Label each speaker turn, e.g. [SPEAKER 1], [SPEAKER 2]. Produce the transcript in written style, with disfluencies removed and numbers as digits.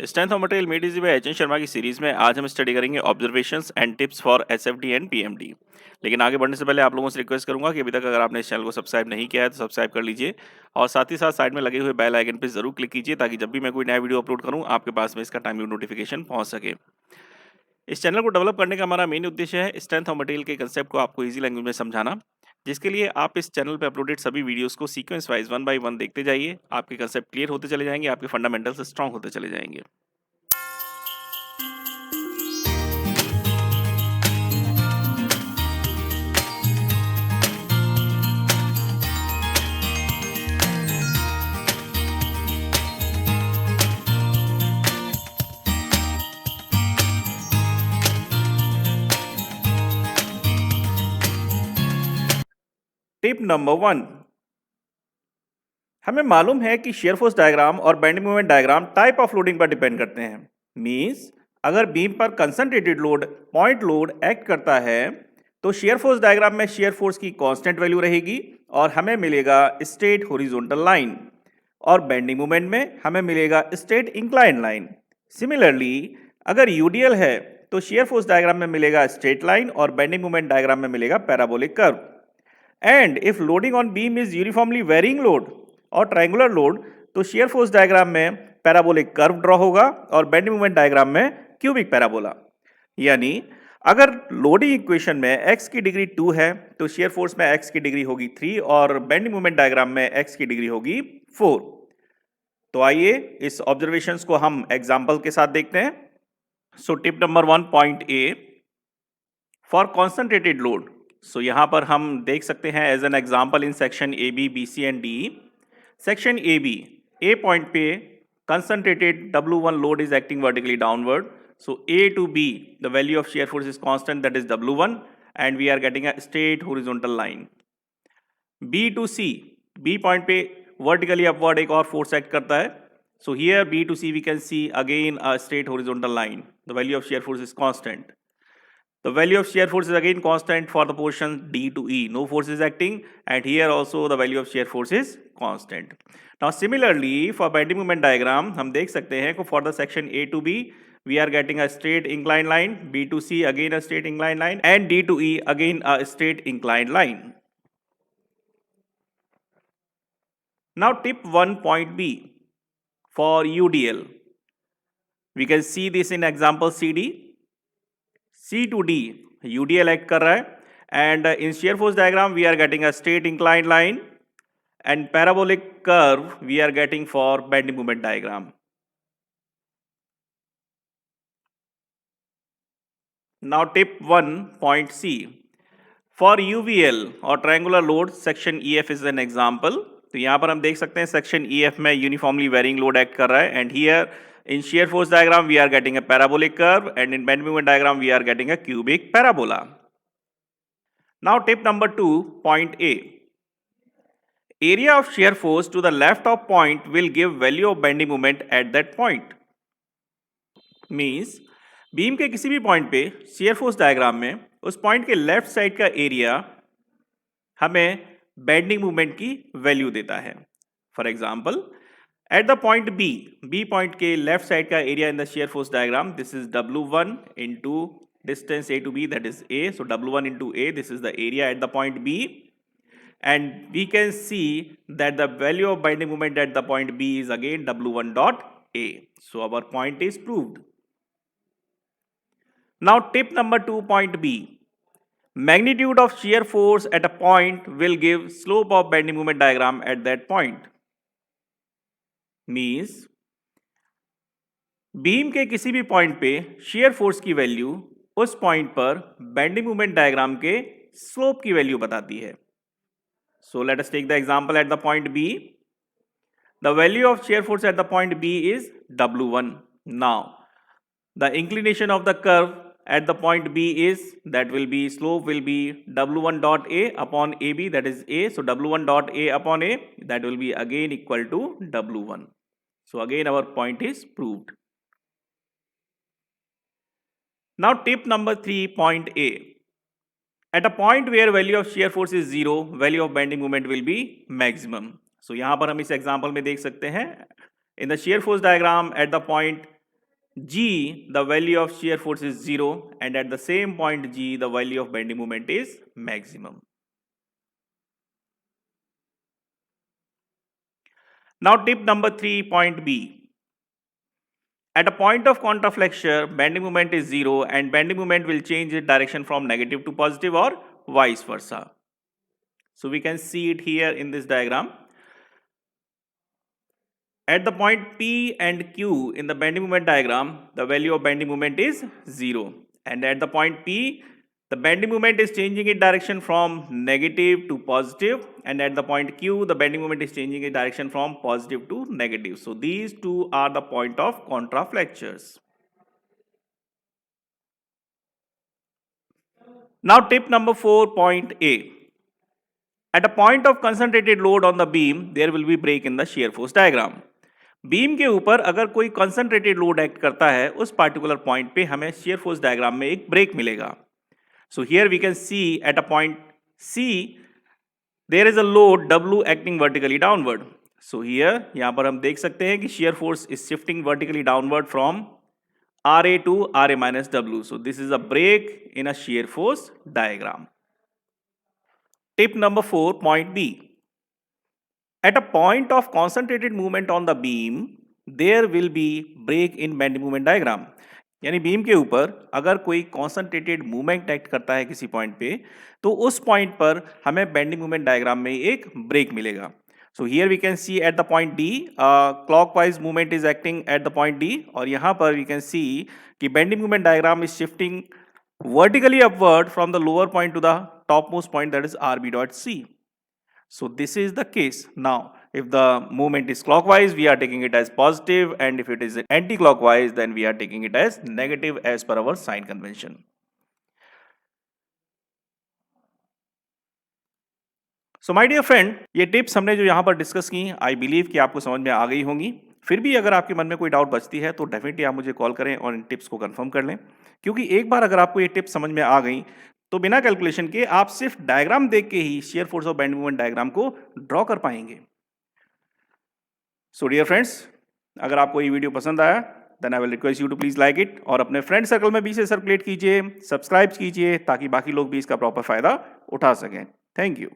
[SPEAKER 1] Strength of material made easy by H N Sharma की series में आज हम स्टडी करेंगे observations and tips for SFD and PMD. लेकिन आगे बढ़ने से पहले आप लोगों से रिक्वेस्ट करूंगा कि अभी तक अगर आपने इस चैनल को सब्सक्राइब नहीं किया है तो सब्सक्राइब कर लीजिए और साथ ही साथ साइड में लगे हुए बेल आइकन पर जरूर क्लिक कीजिए ताकि जब भी मैं कोई नया वीडियो अपलोड करूं आपके पास में इसका टाइमली नोटिफिकेशन पहुंच सके। इस चैनल को डेवलप करने का हमारा मेन उद्देश्य है स्ट्रेंथ ऑफ मटेरियल के कंसेप्ट को आपको इजी लैंग्वेज में समझाना, जिसके लिए आप इस चैनल पे अपलोडेड सभी वीडियोस को sequence wise one by one देखते जाइए। आपके कंसेप्ट क्लियर होते चले जाएंगे, आपके फंडामेंटल्स स्ट्रांग होते चले जाएंगे। टिप नंबर 1, हमें मालूम है कि शेयर फोर्स डायग्राम और bending moment diagram type of loading पर डिपेंड करते हैं। मींस अगर बीम पर concentrated load point load act करता है तो शेयर फोर्स डायग्राम में शेयर फोर्स की कांस्टेंट वैल्यू रहेगी और हमें मिलेगा स्ट्रेट हॉरिजॉन्टल लाइन, और बेंडिंग मोमेंट में हमें मिलेगा स्ट्रेट इंक्लाइन लाइन। सिमिलरली अगर यूडीएल है तो शेयर फोर्स डायग्राम में मिलेगा स्ट्रेट लाइन और बेंडिंग मोमेंट डायग्राम में मिलेगा parabolic curve. And if loading on beam is uniformly varying load और ट्रायंगुलर लोड तो शेयर फोर्स डायग्राम में पैराबोलिक कर्व ड्रॉ होगा और बेंडिंग मोमेंट डायग्राम में क्यूबिक पैराबोला। यानी अगर लोडिंग इक्वेशन में x की डिग्री 2 है तो शेयर फोर्स में x की डिग्री होगी 3 और बेंडिंग मोमेंट डायग्राम में x की डिग्री होगी 4। तो आइए इस ऑब्जर्वेशंस को हम एग्जांपल के साथ देखते हैं। So tip number 1 point A, for concentrated load. So यहां पर हम देख सकते हैं as an example in section A B B C and D. Section A B, A point पे concentrated W1 load is acting vertically downward. So A to B, the value of shear force is constant, that is W1, and we are getting a straight horizontal line. B to C, B point पे vertically upward एक और force act करता है. So here B to C we can see again a straight horizontal line. The value of shear force is constant. The value of shear force is again constant for the portion D to E. No force is acting, and here also the value of shear force is constant. Now similarly for bending moment diagram हम देख सकते हैं कि for the section A to B we are getting a straight inclined line, B to C again a straight inclined line, and D to E again a straight inclined line. Now tip 1 point B for UDL. We can see this in example CD. C to D UDL act कर रहा है and in shear force diagram we are getting a straight inclined line and parabolic curve we are getting for bending moment diagram. Now tip 1 point C, for UVL or triangular load section EF is an example. तो यहाँ पर हम देख सकते हैं section EF में uniformly varying load act कर रहा है and here in shear force diagram we are getting a parabolic curve and in bend moment diagram we are getting a cubic parabola. Now tip number 2 point A, area of shear force to the left of point will give value of bending moment at that point. Means beam के किसी भी point पे shear force diagram में उस point के left side का area हमें bending movement की वैल्यू देता है। For example at the point B, B point के left side का area in the shear force diagram, this is W1 into distance A to B, that is A. So W1 into A, this is the area at the point B, and we can see that the value of bending moment at the point B is again W1 dot A. So our point is proved. Now tip number 2 point B, magnitude of shear force at a point will give slope of bending moment diagram at that point. Means beam के किसी भी point पे shear force की value उस point पर bending moment diagram के slope की value बताती है। So let us take the example at the point B, the value of shear force at the point B is W1. Now the inclination of the curve at the point B is, that will be slope will be W1 dot A upon AB, that is A. So W1 dot A upon A, that will be again equal to W1. So again our point is proved. Now tip number 3 point A, at a point where value of shear force is 0, value of bending moment will be maximum. So यहाँ पर हम इस example में देख सकते हैं in the shear force diagram at the point G, the value of shear force is 0, and at the same point G, the value of bending moment is maximum. Now tip number 3, point B. At a point of contraflexure, bending moment is 0 and bending moment will change its direction from negative to positive or vice versa. So we can see it here in this diagram. At the point P and Q in the bending moment diagram, the value of bending moment is 0. And at the point P, the bending moment is changing its direction from negative to positive. And at the point Q, the bending moment is changing its direction from positive to negative. So these two are the point of contraflexures. Now tip number 4, point A. At a point of concentrated load on the beam, there will be break in the shear force diagram. Beam के ऊपर अगर कोई concentrated load act करता है उस particular point पे हमें share force diagram में एक ब्रेक मिलेगा. So here we can see at a point C there is a load W acting vertically downward. So here यहां पर हम देख सकते हैं कि shear force is shifting vertically downward from RA to RA minus W. So this is a break in a shear force diagram. Tip number 4, point B. At a point of concentrated movement on the beam, there will be break in bending moment diagram. यानी beam के ऊपर अगर कोई concentrated movement act करता है किसी point पे तो उस पॉइंट पर हमें बेंडिंग मूवमेंट डायग्राम में एक ब्रेक मिलेगा. So here we can see at the point D clockwise movement is acting at the point D और यहाँ पर वी कैन सी कि bending movement diagram is shifting vertically upward from the lower point to the topmost point, that is RB dot C. So this is the case. Now if the movement is clockwise, we are taking it as positive, and if it is anti-clockwise, then we are taking it as negative as per our sign convention. So my dear friend, ये tips हमने जो यहाँ पर discuss की, I believe कि आपको समझ में आ गई होंगी. फिर भी अगर आपके मन में कोई डाउट बचती है तो डेफिनेटली आप मुझे कॉल करें और इन टिप्स को कंफर्म कर लें, क्योंकि एक बार अगर आपको ये टिप्स समझ में आ गई तो बिना कैलकुलेशन के आप सिर्फ डायग्राम देख के ही शेयर फोर्स और बेंड मूवमेंट डायग्राम को ड्रॉ कर पाएंगे. सो डियर फ्रेंड्स, अगर आपको ये वीडियो पसंद आया then I will request you to please like it और अपने फ्रेंड सर्कल में भी इसे सर्कुलेट कीजिए, सब्सक्राइब कीजिए ताकि बाकी लोग भी इसका प्रॉपर फायदा उठा सकें. Thank you.